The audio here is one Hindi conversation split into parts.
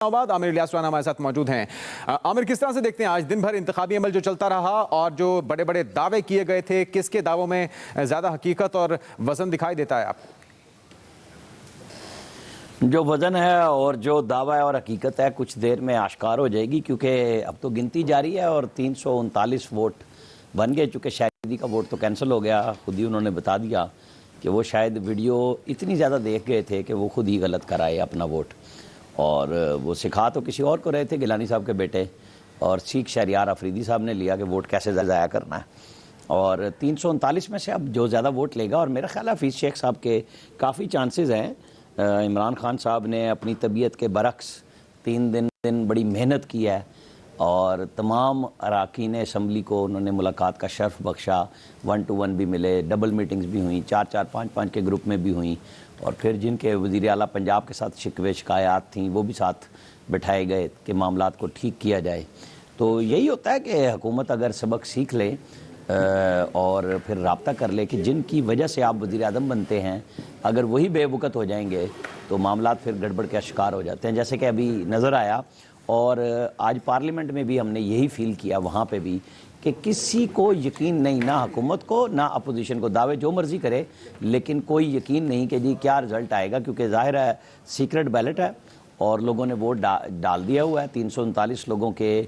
बाद आमिर इलियास राना हमारे साथ मौजूद हैं। आमिर, किस तरह से देखते हैं आज दिन भर इंतखाबी अमल जो चलता रहा और जो बड़े बड़े दावे किए गए थे, किसके दावों में ज्यादा हकीकत और वजन दिखाई देता है आपको? जो वजन है और जो दावा है और हकीकत है कुछ देर में आश्कार हो जाएगी, क्योंकि अब तो गिनती जारी है और 339 वोट बन गए। चूँकि शायदी का वोट तो कैंसिल हो गया, खुद ही उन्होंने बता दिया कि वो शायद वीडियो इतनी ज़्यादा देख गए थे कि वो खुद ही गलत कराए अपना वोट, और वो सिखा तो किसी और को रहे थे, गिलानी साहब के बेटे, और सीख शहरियार अफरीदी साहब ने लिया कि वोट कैसे ज़ाया करना है। और 339 में से अब जो ज़्यादा वोट लेगा, और मेरा ख्याल है हफीज़ शेख साहब के काफ़ी चांसेस हैं। इमरान खान साहब ने अपनी तबीयत के बरक्स 3 दिन बड़ी मेहनत की है और तमाम अरकान असम्बली को उन्होंने मुलाकात का शर्फ बख्शा। 1-to-1 भी मिले, डबल मीटिंग्स भी हुई, 4-4, 5-5 के ग्रुप में भी हुई, और फिर जिनके वज़ीर आला पंजाब के साथ शिकवे शिकायत थी वो भी साथ बिठाए गए कि मामलात को ठीक किया जाए। तो यही होता है कि हुकूमत अगर सबक सीख ले और फिर रब्ता कर ले कि जिनकी वजह से आप वज़ीर आज़म बनते हैं, अगर वही बेवकूफ़ हो जाएंगे तो मामलात फिर गड़बड़ के शिकार हो जाते हैं, जैसे कि अभी नज़र आया। और आज पार्लियामेंट में भी हमने यही फील किया, वहाँ पे भी, कि किसी को यकीन नहीं, ना हुकूमत को ना अपोजिशन को। दावे जो मर्ज़ी करे, लेकिन कोई यकीन नहीं कि जी क्या रिज़ल्ट आएगा, क्योंकि ज़ाहिर है सीक्रेट बैलेट है और लोगों ने वोट डाल दिया हुआ है। 339 लोगों के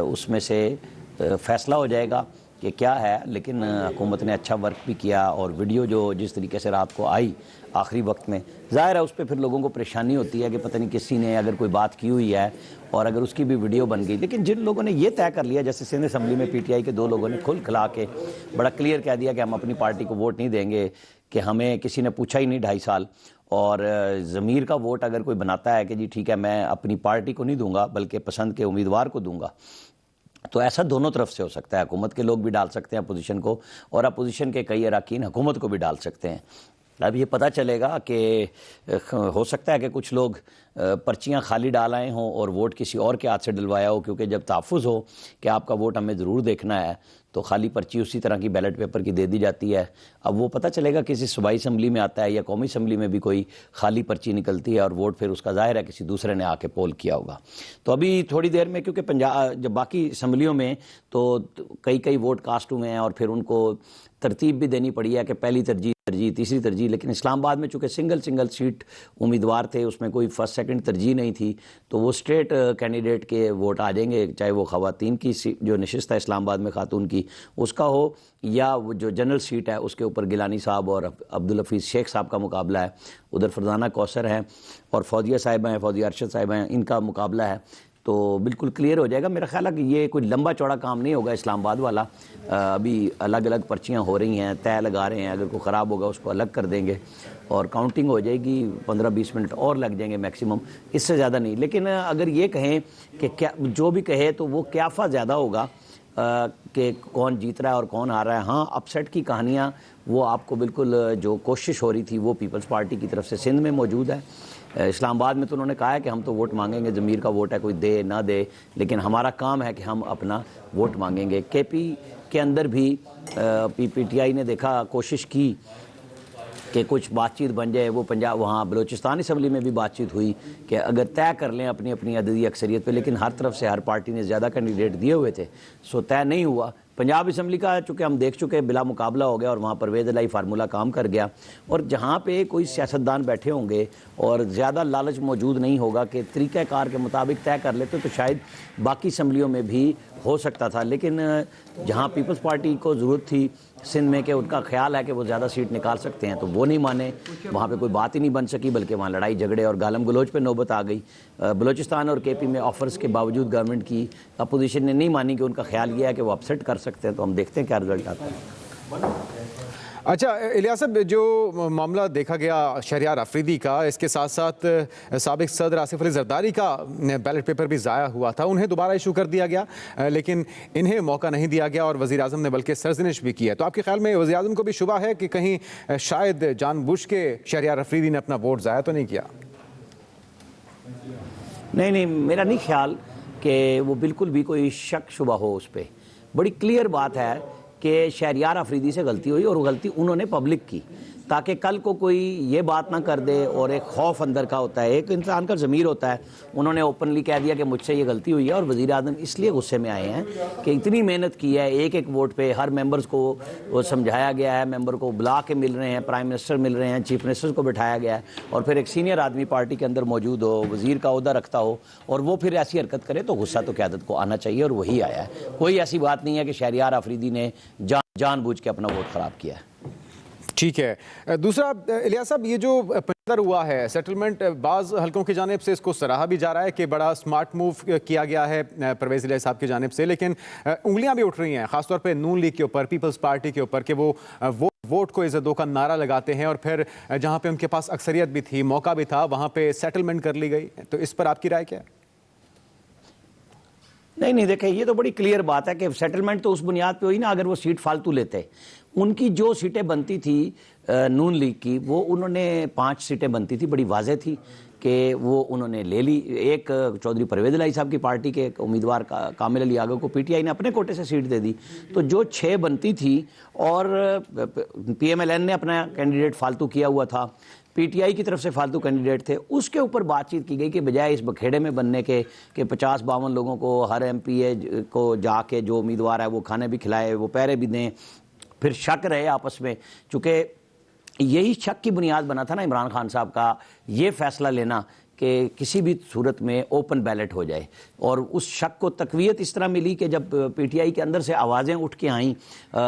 उसमें से फ़ैसला हो जाएगा कि क्या है। लेकिन हुकूमत ने अच्छा वर्क भी किया, और वीडियो जो जिस तरीके से रात को आई आखिरी वक्त में, ज़ाहिर है उस पर फिर लोगों को परेशानी होती है कि पता नहीं किसी ने अगर कोई बात की हुई है और अगर उसकी भी वीडियो बन गई। लेकिन जिन लोगों ने ये तय कर लिया, जैसे सिंध असम्बली में PTI के 2 लोगों ने खुल खिला के बड़ा क्लियर कह दिया कि हम अपनी पार्टी को वोट नहीं देंगे, कि हमें किसी ने पूछा ही नहीं 2.5 साल, और ज़मीर का वोट अगर कोई बनाता है कि जी ठीक है मैं अपनी पार्टी को नहीं दूंगा बल्कि पसंद के उम्मीदवार को दूंगा, तो ऐसा दोनों तरफ से हो सकता है। हुकूमत के लोग भी डाल सकते हैं अपोजिशन को, और अपोजिशन के कई अरकान हुकूमत को भी डाल सकते हैं। अब ये पता चलेगा कि हो सकता है कि कुछ लोग पर्चियां खाली डाल आए हों और वोट किसी और के हाथ से डलवाया हो, क्योंकि जब तहफ़्फ़ुज़ हो कि आपका वोट हमें ज़रूर देखना है तो खाली पर्ची उसी तरह की बैलेट पेपर की दे दी जाती है। अब वो पता चलेगा किसी सूबाई असम्बली में आता है या कौमी असम्बली में भी कोई खाली पर्ची निकलती है और वोट फिर उसका ज़ाहिर है किसी दूसरे ने आके पोल किया होगा। तो अभी थोड़ी देर में, क्योंकि पंजाब जब बाकी असम्बलियों में तो कई वोट कास्ट हुए हैं और फिर उनको तरतीब भी देनी पड़ी है कि पहली तरजीह, तीसरी तरजीह। लेकिन इस्लामाबाद में चूँकि सिंगल सीट उम्मीदवार थे, उसमें कोई फर्स्ट सेकंड तरजीह नहीं थी, तो वो स्ट्रेट कैंडिडेट के वोट आ जाएंगे, चाहे वो ख़वातीन की जो नशिस्त है इस्लामाबाद में खातून की उसका हो, या वो जो जनरल सीट है उसके ऊपर गिलानी साहब और अब्दुल हफीज़ शेख साहब का मुकाबला है। उधर फरजाना कौसर हैं और फौजिया साहिबा हैं, फौजिया अरशद साहिबा हैं, इनका मुकाबला है। तो बिल्कुल क्लियर हो जाएगा। मेरा ख्याल है कि ये कोई लंबा चौड़ा काम नहीं होगा इस्लामाबाद वाला। अभी अलग अलग पर्चियाँ हो रही हैं, तय लगा रहे हैं, अगर कोई ख़राब होगा उसको अलग कर देंगे और काउंटिंग हो जाएगी। 15-20 मिनट और लग जाएंगे मैक्सिमम, इससे ज़्यादा नहीं। लेकिन अगर ये कहें कि क्या जो भी कहे तो वो क्याफा ज़्यादा होगा कि कौन जीत रहा है और कौन हार रहा है। हाँ, अपसेट की कहानियाँ वो आपको बिल्कुल जो कोशिश हो रही थी वो पीपल्स पार्टी की तरफ से सिंध में मौजूद है। इस्लामाबाद में तो उन्होंने कहा है कि हम तो वोट मांगेंगे, ज़मीर का वोट है, कोई दे ना दे, लेकिन हमारा काम है कि हम अपना वोट मांगेंगे। KP के अंदर भी PTI ने देखा, कोशिश की कि कुछ बातचीत बन जाए। वो पंजाब वहाँ बलूचिस्तान असम्बली में भी बातचीत हुई कि अगर तय कर लें अपनी अपनी अददी अक्सरियत पे, लेकिन हर तरफ से हर पार्टी ने ज़्यादा कैंडिडेट दिए हुए थे, सो तय नहीं हुआ। पंजाब असम्बली का चूँकि हम देख चुके बिला मुकाबला हो गया और वहाँ परवेज़ इलाही फार्मूला काम कर गया। और जहाँ पे कोई सियासतदान बैठे होंगे और ज़्यादा लालच मौजूद नहीं होगा कि तरीक़ाकार के मुताबिक तय कर लेते, तो शायद बाकी असम्बलियों में भी हो सकता था। लेकिन जहाँ पीपल्स पार्टी को ज़रूरत थी सिंध में कि उनका ख्याल है कि वो ज़्यादा सीट निकाल सकते हैं, तो वो नहीं माने। वहाँ पे कोई बात ही नहीं बन सकी, बल्कि वहाँ लड़ाई झगड़े और गालम गलोच पे नौबत आ गई। बलूचिस्तान और KP में ऑफर्स के बावजूद गवर्नमेंट की अपोजिशन ने नहीं मानी कि उनका ख्याल ये है कि वो अपसेट कर सकते हैं। तो हम देखते हैं क्या रिजल्ट आता है। अच्छा इलियास साहब, जो मामला देखा गया शहरियार अफरीदी का, इसके साथ साथ साबिक सदर आसिफ अली जरदारी का बैलेट पेपर भी ज़ाया हुआ था, उन्हें दोबारा इशू कर दिया गया, लेकिन इन्हें मौका नहीं दिया गया और वज़ीर आज़म ने बल्कि सरजनिश भी किया। तो आपके ख्याल में वज़ीर आज़म को भी शुबा है कि कहीं शायद जानबूझ के शहरियार अफरीदी ने अपना वोट ज़ाया तो नहीं किया? नहीं, मेरा नहीं ख्याल कि वो बिल्कुल भी कोई शक शुबा हो उस पर। बड़ी क्लियर बात है कि शहरियार अफरीदी से गलती हुई और वो गलती उन्होंने पब्लिक की। ताकि कल को कोई ये बात ना कर दे। और एक खौफ अंदर का होता है, एक इंसान का ज़मीर होता है। उन्होंने ओपनली कह दिया कि मुझसे ये गलती हुई है, और वज़ीर आज़म इसलिए गुस्से में आए हैं कि इतनी मेहनत की है, एक एक वोट पे हर मेंबर्स को वो समझाया गया है, मेंबर को बुला के मिल रहे हैं, प्राइम मिनिस्टर मिल रहे हैं, चीफ मिनिस्टर को बिठाया गया है, और फिर एक सीनियर आदमी पार्टी के अंदर मौजूद हो, वज़ीर का ओहदा रखता हो, और वो फिर ऐसी हरकत करे, तो गुस्सा तो क़यादत को आना चाहिए, और वही आया है। कोई ऐसी बात नहीं है कि शहरियार अफरीदी ने जानबूझ के अपना वोट ख़राब किया है। ठीक है। दूसरा इलियास साहब, ये जो पंजर हुआ है सेटलमेंट, बाज़ हलकों की जानिब से इसको सराहा भी जा रहा है कि बड़ा स्मार्ट मूव किया गया है परवेज़ इलाही साहब की जानिब से, लेकिन उंगलियां भी उठ रही हैं खासतौर पे नून लीग के ऊपर, पीपल्स पार्टी के ऊपर, कि वो वोट को इज़्ज़त दो का नारा लगाते हैं, और फिर जहां पे उनके पास अक्सरियत भी थी, मौका भी था, वहां पे सेटलमेंट कर ली गई। तो इस पर आपकी राय क्या है? नहीं, देखिए, ये तो बड़ी क्लियर बात है कि सेटलमेंट तो उस बुनियाद पे हुई ना, अगर वो सीट फालतू लेते। उनकी जो सीटें बनती थी नून लीग की, वो उन्होंने 5 सीटें बनती थी, बड़ी वाज़ेह थी कि वो उन्होंने ले ली। एक चौधरी परवेज़ इलाही साहब की पार्टी के उम्मीदवार कामिल अली आगा को पीटीआई ने अपने कोटे से सीट दे दी। तो जो 6 बनती थी, और पीएमएलएन ने अपना कैंडिडेट फालतू किया हुआ था, पीटीआई की तरफ से फालतू कैंडिडेट थे, उसके ऊपर बातचीत की गई कि बजाय इस बखेड़े में बनने के कि 50-52 लोगों को हर एमपीए को जाके जो उम्मीदवार है वो खाने भी खिलाए, वो पैरे भी दें, फिर शक रहे आपस में। चूँकि यही शक की बुनियाद बना था ना इमरान खान साहब का ये फैसला लेना कि किसी भी सूरत में ओपन बैलेट हो जाए, और उस शक को तकवीयत इस तरह मिली कि जब पीटीआई के अंदर से आवाज़ें उठ के आईं,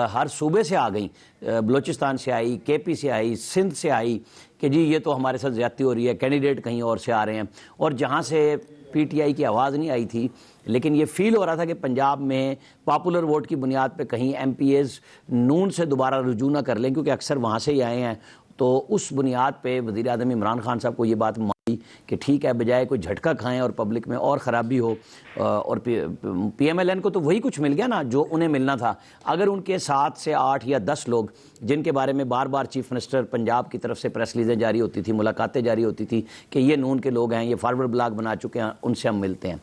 हर सूबे से आ गईं, बलूचिस्तान से आई, केपी से आई, सिंध से आई, कि जी ये तो हमारे साथ ज़्यादती हो रही है, कैंडिडेट कहीं और से आ रहे हैं। और जहाँ से पीटीआई की आवाज़ नहीं आई थी, लेकिन ये फील हो रहा था कि पंजाब में पॉपुलर वोट की बुनियाद पे कहीं एमपीएस नून से दोबारा रुजू ना कर लें, क्योंकि अक्सर वहाँ से ही आए हैं। तो उस बुनियाद पे वज़ीर आज़म इमरान खान साहब को ये बात मानी कि ठीक है, बजाय कोई झटका खाएं और पब्लिक में और ख़राबी हो, और पीएमएलएन को तो वही कुछ मिल गया ना जो उन्हें मिलना था। अगर उनके 7 से 8 या 10 लोग, जिनके बारे में बार बार चीफ मिनिस्टर पंजाब की तरफ से प्रेस रिलीज़ें जारी होती थी, मुलाकातें जारी होती थी कि ये नून के लोग हैं, ये फॉरवर्ड ब्लॉग बना चुके हैं, उनसे हम मिलते हैं,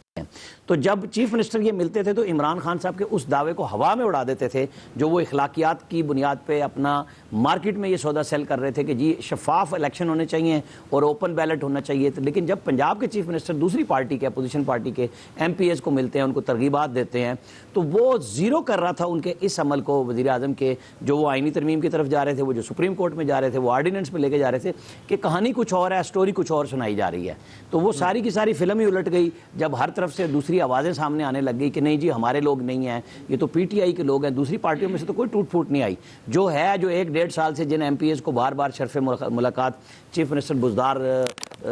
तो जब चीफ मिनिस्टर ये मिलते थे तो इमरान खान साहब के उस दावे को हवा में उड़ा देते थे, जो वो इखलाकियात की बुनियाद पे अपना मार्केट में ये सौदा सेल कर रहे थे कि जी शफाफ इलेक्शन होने चाहिए और ओपन बैलेट होना चाहिए। तो लेकिन जब पंजाब के चीफ मिनिस्टर दूसरी पार्टी के, अपोजिशन पार्टी के एमपीएस को मिलते हैं, उनको तरगीबात देते हैं, तो वो ज़ीरो कर रहा था उनके इस अमल को, वज़ीर आज़म के, जो वो आइनी तरमीम की तरफ जा रहे थे, वो जो सुप्रीम कोर्ट में जा रहे थे, वो आर्डिनेंस में लेके जा रहे थे कि कहानी कुछ और है, स्टोरी कुछ और सुनाई जा रही है। तो वो सारी की सारी फिल्म ही उलट गई जब हर तरफ से दूसरी आवाज़ें सामने आने लग गई कि नहीं जी हमारे लोग नहीं हैं, ये तो पीटीआई के लोग हैं। दूसरी पार्टियों में से तो कोई टूट फूट नहीं आई। जो है, जो 1-1.5 साल से जिन एमपीएस को बार बार शर्फ मुलाकात चीफ मिनिस्टर बुज़दार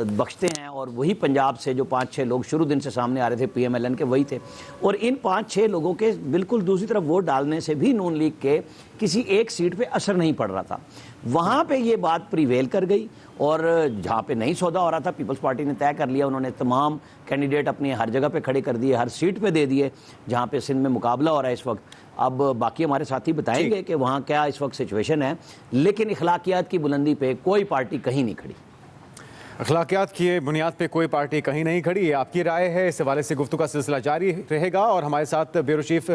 बख्शते हैं, और वही पंजाब से जो 5-6 लोग शुरू दिन से सामने आ रहे थे पीएमएलएन के, वही थे। और इन 5-6 लोगों के बिल्कुल दूसरी तरफ वोट डालने से भी नून लीग के किसी एक सीट पे असर नहीं पड़ रहा था। वहाँ पे ये बात प्रिवेल कर गई, और जहाँ पे नहीं सौदा हो रहा था, पीपल्स पार्टी ने तय कर लिया, उन्होंने तमाम कैंडिडेट अपने हर जगह पे खड़े कर दिए, हर सीट पे दे दिए जहाँ पे सिंध में मुकाबला हो रहा है इस वक्त। अब बाकी हमारे साथी बताएंगे कि वहाँ क्या इस वक्त सिचुएशन है, लेकिन इखलाकियात की बुलंदी पे कोई पार्टी कहीं नहीं खड़ी। अखलाकियात की बुनियाद पे कोई पार्टी कहीं नहीं खड़ी, ये आपकी राय है। इस हवाले से गुफ्तगू का सिलसिला जारी रहेगा, और हमारे साथ ब्यूरो चीफ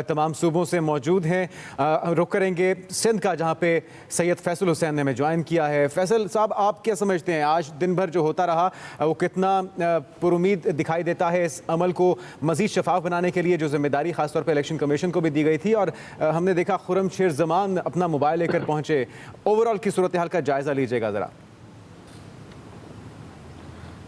तमाम सूबों से मौजूद हैं। रुख करेंगे सिंध का, जहाँ पे सैयद फैसल हुसैन ने हमें ज्वाइन किया है। फैसल साहब, आप क्या समझते हैं, आज दिन भर जो होता रहा वो कितना पुरुमीद दिखाई देता है इस अमल को मज़ीद शफाफ बनाने के लिए, जो जिम्मेदारी खासतौर पर इलेक्शन कमीशन को भी दी गई थी, और हमने देखा खुर्रम शेर जमान अपना मोबाइल लेकर पहुँचे। ओवरऑल की सूरत हाल का जायज़ा लीजिएगा ज़रा।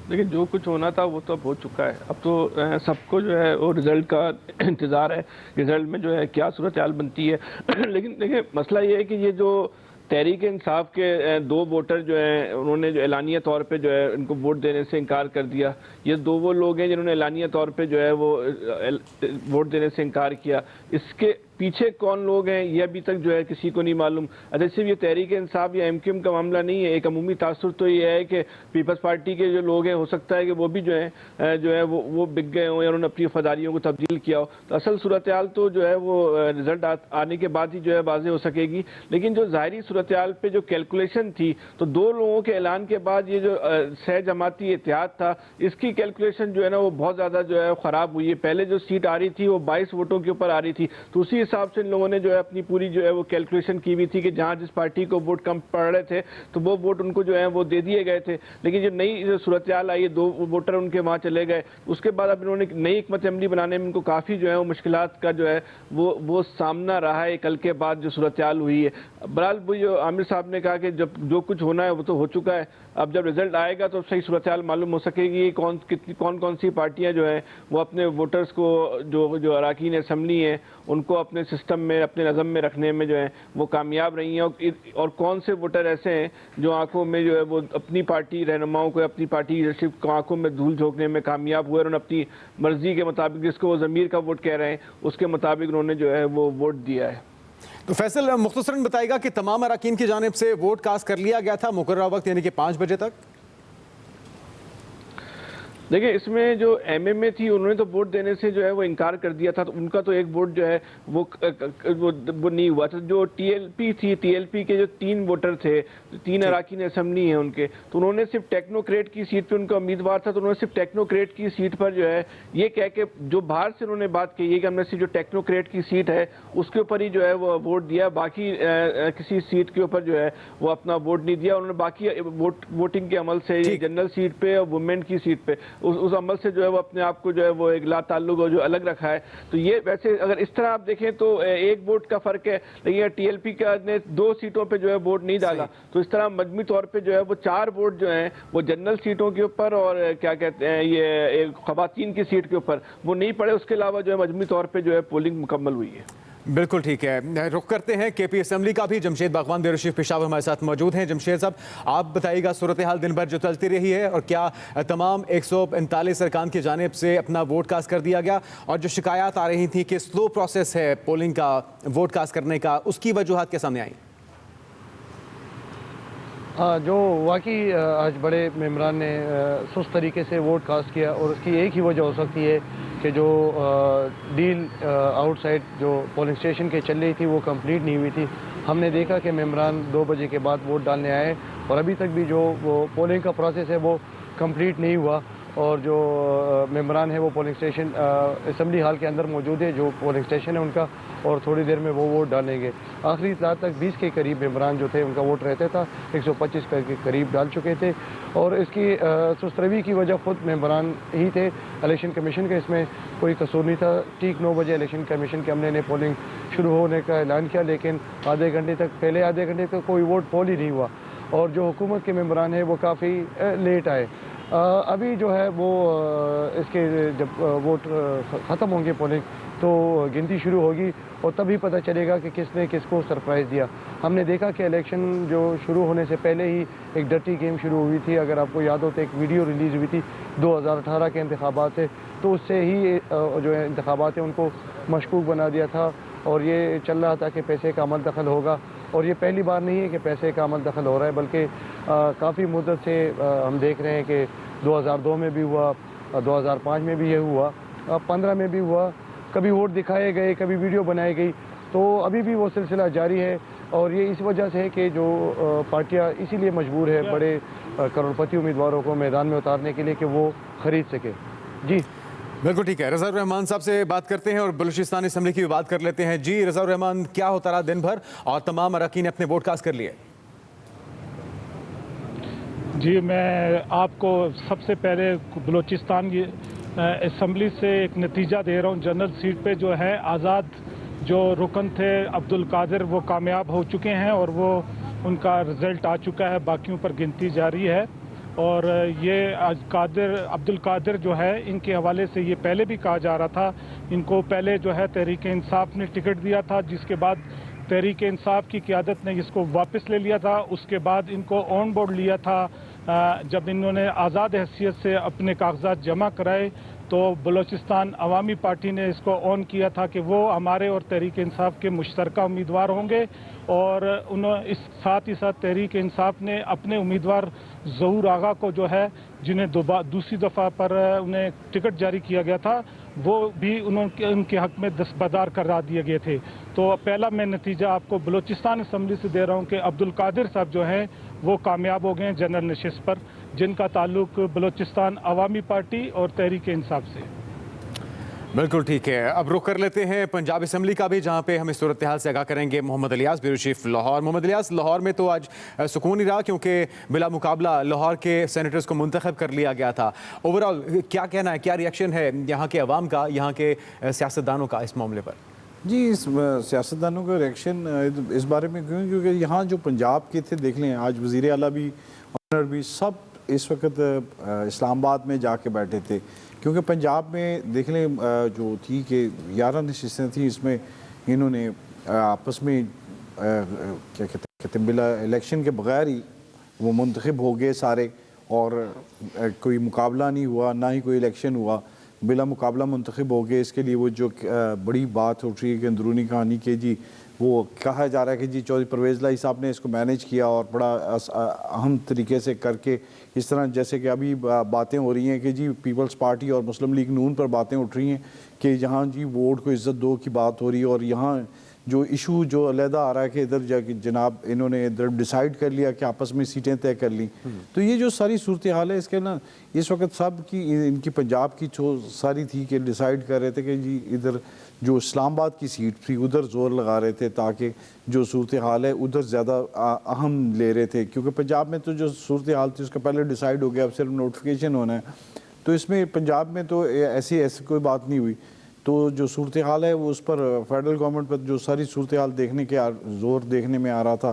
देखिए, जो कुछ होना था वो तो अब हो चुका है। अब तो सबको जो है वो रिज़ल्ट का इंतज़ार है, रिज़ल्ट में जो है क्या सूरत हाल बनती है। लेकिन देखिए, मसला ये है कि ये जो तहरीक इंसाफ के 2 वोटर जो हैं, उन्होंने जो एलानिया तौर पे जो है उनको वोट देने से इनकार कर दिया। ये 2 वो लोग हैं जिन्होंने एलानिया तौर पे जो है वो वोट देने से इनकार किया। इसके पीछे कौन लोग हैं ये अभी तक जो है किसी को नहीं मालूम। अच्छा, सिर्फ ये तहरीक इंसाफ या एमक्यूएम का मामला नहीं है, एक अमूमी तासुर तो ये है कि पीपल्स पार्टी के जो लोग हैं, हो सकता है कि वो भी जो है वो बिक गए हों या उन्होंने अपनी वफादारियों को तब्दील किया हो। तो असल सूरत हाल तो जो है वो रिजल्ट आने के बाद ही जो है वाज़ेह हो सकेगी। लेकिन जो ज़ाहिरी सूरत हाल पे जो कैलकुलेशन थी, तो 2 लोगों के ऐलान के बाद ये जो सह जमाती इत्तेहाद था, इसकी कैलकुलेशन जो है ना वो बहुत ज़्यादा जो है ख़राब हुई है। पहले जो सीट आ रही थी वो 22 वोटों के ऊपर आ रही थी, तो उसी हिसाब से इन लोगों ने जो है अपनी पूरी जो है वो कैलकुलेशन की हुई थी कि जहाँ जिस पार्टी को वोट कम पड़ रहे थे तो वो वोट उनको जो है वो दे दिए गए थे। लेकिन जो नई सूरत हाल आई है, 2 वोटर उनके वहाँ चले गए, उसके बाद अब इन्होंने नई हिकमत अमली बनाने में इनको काफ़ी जो है वो मुश्किलात का जो है वो सामना रहा है कल के बाद जो सूरत हाल हुई है। बहरहाल वो जो आमिर साहब ने कहा कि जब जो कुछ होना है वो तो हो चुका है, अब जब रिजल्ट आएगा तो सही सूरत हाल मालूम हो सकेगी कौन सी पार्टियां जो है वो अपने वोटर्स को जो अरकान असम्बली हैं उनको अपने सिस्टम में, अपने नज़म में रखने में जो है वो कामयाब रही हैं, और कौन से वोटर ऐसे हैं जो आंखों में जो है वो अपनी पार्टी रहनुमाओं को, अपनी पार्टी लीडरशिप को आंखों में धूल झोंकने में कामयाब हुए और उन्होंने अपनी मर्जी के मुताबिक, जिसको वो ज़मीर का वोट कह रहे हैं, उसके मुताबिक उन्होंने जो है वो वोट दिया है। तो फैसल मुख्तसरन बताएगा कि तमाम अरकान की जानिब से वोट कास्ट कर लिया गया था मुकर्ररा वक्त यानी कि 5 बजे तक? देखिए, इसमें जो एमएमए थी उन्होंने तो वोट देने से जो है वो इनकार कर दिया था, तो उनका तो एक वोट जो है वो नहीं हुआ था। जो टीएलपी थी, टीएलपी के जो 3 वोटर थे, 3 अरकान असम्बली हैं उनके, तो उन्होंने सिर्फ टेक्नोक्रेट की सीट पे उनका उम्मीदवार था, तो उन्होंने सिर्फ टेक्नोक्रेट की सीट पर जो है ये कह के जो बाहर से उन्होंने बात की है कि हमने सिर्फ जो टेक्नोक्रेट की सीट है उसके ऊपर ही जो है वो वोट दिया, बाकी किसी सीट के ऊपर जो है वो अपना वोट नहीं दिया। उन्होंने बाकी वोटिंग के अमल से जनरल सीट पे और वुमेन की सीट पे उस अमल से जो है वो अपने आप को जो है वो एक ला ताल्लुक जो अलग रखा है। तो ये वैसे अगर इस तरह आप देखें तो एक वोट का फर्क है, लेकिन टीएलपी का ने 2 सीटों पे जो है वोट नहीं डाला, तो इस तरह मजमूई तौर पे जो है वो 4 वोट जो हैं वो जनरल सीटों के ऊपर और क्या कहते हैं ये खवातीन की सीट के ऊपर वो नहीं पड़े। उसके अलावा जो है मजमूई तौर पर जो है पोलिंग मुकम्मल हुई है। बिल्कुल ठीक है, रुख करते हैं केपी असम्बली का भी। जमशेद बागवान ब्यूरो पेशावर हमारे साथ मौजूद हैं। जमशेद साहब, आप बताइएगा सूरत हाल दिन भर जो चलती रही है और क्या तमाम 139 अरकान की जानिब से अपना वोट कास्ट कर दिया गया, और जो शिकायत आ रही थी कि स्लो प्रोसेस है पोलिंग का, वोट कास्ट करने का, उसकी वजूहत के सामने आई? हाँ, जो वाकई आज बड़े मेम्बरान ने सुस्त तरीके से वोट कास्ट किया, और उसकी एक ही वजह हो सकती है कि जो डील आउटसाइड जो पोलिंग स्टेशन के चल रही थी वो कंप्लीट नहीं हुई थी। हमने देखा कि मेम्बरान 2 बजे के बाद वोट डालने आए और अभी तक भी जो वो पोलिंग का प्रोसेस है वो कंप्लीट नहीं हुआ, और जो मेम्बरान है वो पोलिंग स्टेशन असम्बली हाल के अंदर मौजूद है, जो पोलिंग स्टेशन है उनका, और थोड़ी देर में वो वोट डालेंगे। आखिरी इत्तलात तक 20 के करीब मेम्बरान जो थे उनका वोट रहता था, 125 के करीब डाल चुके थे, और इसकी सुस्तरवी की वजह खुद मेम्बरान ही थे। इलेक्शन कमीशन का इसमें कोई कसूर नहीं था। ठीक 9 बजे इलेक्शन कमीशन के अमले ने पोलिंग शुरू होने का ऐलान किया, लेकिन आधे घंटे तक कोई वोट पोल ही नहीं हुआ, और जो हुकूमत के मेम्बरान है वो काफ़ी लेट आए। अभी जो है वो इसके जब वोट ख़त्म होंगे पोलिंग तो गिनती शुरू होगी, और तभी पता चलेगा कि किसने किसको सरप्राइज़ दिया। हमने देखा कि इलेक्शन जो शुरू होने से पहले ही एक डर्टी गेम शुरू हुई थी। अगर आपको याद हो तो एक वीडियो रिलीज़ हुई थी 2018 के इंतखाबात से, तो उससे ही जो है इंतखाबात है उनको मशकूक बना दिया था, और ये चल रहा था कि पैसे का अमल दखल होगा। और ये पहली बार नहीं है कि पैसे का अमल दखल हो रहा है, बल्कि काफ़ी मुद्दत से हम देख रहे हैं कि 2002 में भी हुआ, 2005 में भी ये हुआ, 15 में भी हुआ, कभी वोट दिखाए गए, कभी वीडियो बनाई गई, तो अभी भी वो सिलसिला जारी है। और ये इस वजह से है कि जो पार्टियां इसीलिए मजबूर है बड़े करोड़पति उम्मीदवारों को मैदान में उतारने के लिए कि वो खरीद सके। जी बिल्कुल ठीक है। रज़ा रहमान साहब से बात करते हैं और बलूचिस्तान असम्बली की भी बात कर लेते हैं। जी रज़ा रहमान, क्या होता रहा दिन भर और तमाम अरकान ने अपने वोट कास्ट कर लिए? जी, मैं आपको सबसे पहले बलूचिस्तान असम्बली से एक नतीजा दे रहा हूँ। जनरल सीट पे जो है आज़ाद जो रुकन थे अब्दुल कादिर वो कामयाब हो चुके हैं और वो उनका रिज़ल्ट आ चुका है, बाकियों पर गिनती जारी है। और ये अब्दुल कादिर जो है इनके हवाले से ये पहले भी कहा जा रहा था, इनको पहले जो है तहरीक इंसाफ ने टिकट दिया था, जिसके बाद तहरीक इंसाफ की क़यादत ने इसको वापस ले लिया था। उसके बाद इनको ऑन बोर्ड लिया था जब इन्होंने आज़ाद हैसियत से अपने कागजात जमा कराए, तो बलूचिस्तान अवामी पार्टी ने इसको ऑन किया था कि वो हमारे और तहरीक इंसाफ के मुश्तरका उम्मीदवार होंगे। और उन्होंने इस साथ ही साथ तहरीक इंसाफ ने अपने उम्मीदवार ज़हूर आगा को जो है, जिन्हें दूसरी दफ़ा पर उन्हें टिकट जारी किया गया था, वो भी उनके हक में दस्तबरदार करार दिए गए थे। तो पहला मैं नतीजा आपको बलूचिस्तान असम्बली से दे रहा हूँ कि अब्दुल कादिर साहब जो हैं वो कामयाब हो गए जनरल नशिस्त पर, जिनका ताल्लुक बलूचिस्तान अवामी पार्टी और तहरीक इंसाफ से। बिल्कुल ठीक है। अब रुख कर लेते हैं पंजाब असम्बली का भी, जहां पे हम इस सूरत हाल से आगाह करेंगे मोहम्मद इलियास, ब्यूरो चीफ लाहौर। मोहम्मद इलियास, लाहौर में तो आज सुकून ही रहा क्योंकि बिला मुकाबला लाहौर के सेनेटर्स को मुंतखब कर लिया गया था। ओवरऑल क्या कहना है, क्या रिएक्शन है यहाँ के अवाम का, यहाँ के सियासतदानों का इस मामले पर? जी, इस सियासतदानों का रिएक्शन इस बारे में क्यों, क्योंकि यहाँ जो पंजाब के थे, देख लें आज वज़ीर आला भी, ऑनर भी, सब इस वक्त इस्लामाबाद में जाके बैठे थे। क्योंकि पंजाब में देख लें जो थी कि 11 नशिस्तें थी, इसमें इन्होंने आपस में क्या कहते हैं बिला इलेक्शन के बगैर ही वो मुंतखब हो गए सारे, और कोई मुकाबला नहीं हुआ, ना ही कोई इलेक्शन हुआ, बिला मुकाबला मुंतखब हो गए। इसके लिए वो जो बड़ी बात उठ रही है कि अंदरूनी कहानी के जी वो कहा जा रहा है कि जी चौधरी परवेज़ लाई साहब ने इसको मैनेज किया और बड़ा अहम तरीके से करके, इस तरह जैसे कि अभी बातें हो रही हैं कि जी पीपल्स पार्टी और मुस्लिम लीग नून पर बातें उठ रही हैं कि यहाँ जी वोट को इज़्ज़त दो की बात हो रही है, और यहाँ जो इशू जो अलहदा आ रहा है कि इधर जाके जनाब इन्होंने इधर डिसाइड कर लिया कि आपस में सीटें तय कर ली। तो ये जो सारी सूरत हाल है, इसके ना इस वक्त सब की इनकी पंजाब की जो सारी थी कि डिसाइड कर रहे थे कि जी इधर जो इस्लामाबाद की सीट थी उधर जोर लगा रहे थे, ताकि जो सूरत हाल है उधर ज़्यादा अहम ले रहे थे। क्योंकि पंजाब में तो जो सूरत हाल थी उसका पहले डिसाइड हो गया, अब सिर्फ नोटिफिकेशन होना है। तो इसमें पंजाब में तो ऐसी कोई बात नहीं हुई। तो जो सूरत हाल है वो उस पर फेडरल गवर्नमेंट पर जो सारी सूरत हाल देखने के ज़ोर देखने में आ रहा था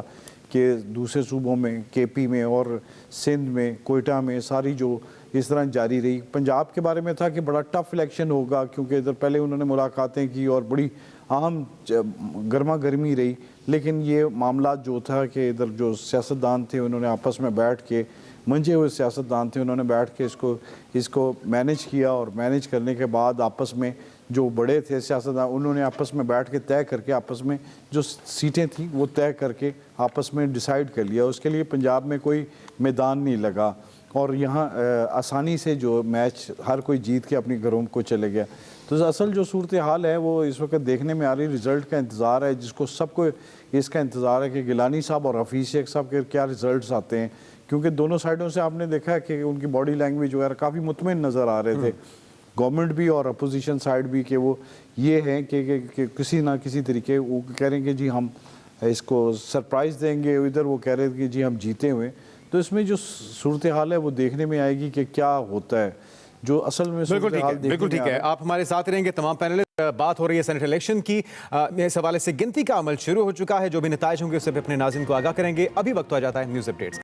कि दूसरे सूबों में, केपी में और सिंध में, कोयटा में, सारी जो इस तरह जारी रही। पंजाब के बारे में था कि बड़ा टफ इलेक्शन होगा, क्योंकि इधर पहले उन्होंने मुलाकातें की और बड़ी अहम गर्मा गर्मी रही। लेकिन ये मामला जो था कि इधर जो सियासतदान थे उन्होंने आपस में बैठ के, मंझे हुए सियासतदान थे, उन्होंने बैठ के इसको मैनेज किया, और मैनेज करने के बाद आपस में जो बड़े थे सियासतदान उन्होंने आपस में बैठ के तय करके आपस में जो सीटें थी वो तय करके आपस में डिसाइड कर लिया। उसके लिए पंजाब में कोई मैदान नहीं लगा, और यहाँ आसानी से जो मैच हर कोई जीत के अपने घरों को चले गया। तो असल जो सूरत हाल है वो इस वक्त देखने में आ रही, रिज़ल्ट का इंतज़ार है, जिसको सबको इसका इंतज़ार है कि गिलानी साहब और हफीज़ शेख साहब के क्या रिज़ल्ट आते हैं। क्योंकि दोनों साइडों से आपने देखा है कि उनकी बॉडी लैंग्वेज वगैरह काफ़ी मुतमिन नज़र आ रहे थे, गवर्नमेंट भी और अपोजिशन साइड भी, कि वो ये हैं कि किसी ना किसी तरीके वो कह रहे हैं कि जी हम इसको सरप्राइज़ देंगे, इधर वो कह रहे थे कि जी हम जीते हुए। तो इसमें जो सूरत हाल है वो देखने में आएगी कि क्या होता है, जो असल में बिल्कुल ठीक है। आप हमारे साथ रहेंगे तमाम पैनलिस्ट। बात हो रही है सेनेट इलेक्शन की, इस हवाले से गिनती का अमल शुरू हो चुका है। जो भी नताइज होंगे उससे भी अपने नाज़रीन को आगाह करेंगे। अभी वक्त हो जाता है न्यूज़ अपडेट्स।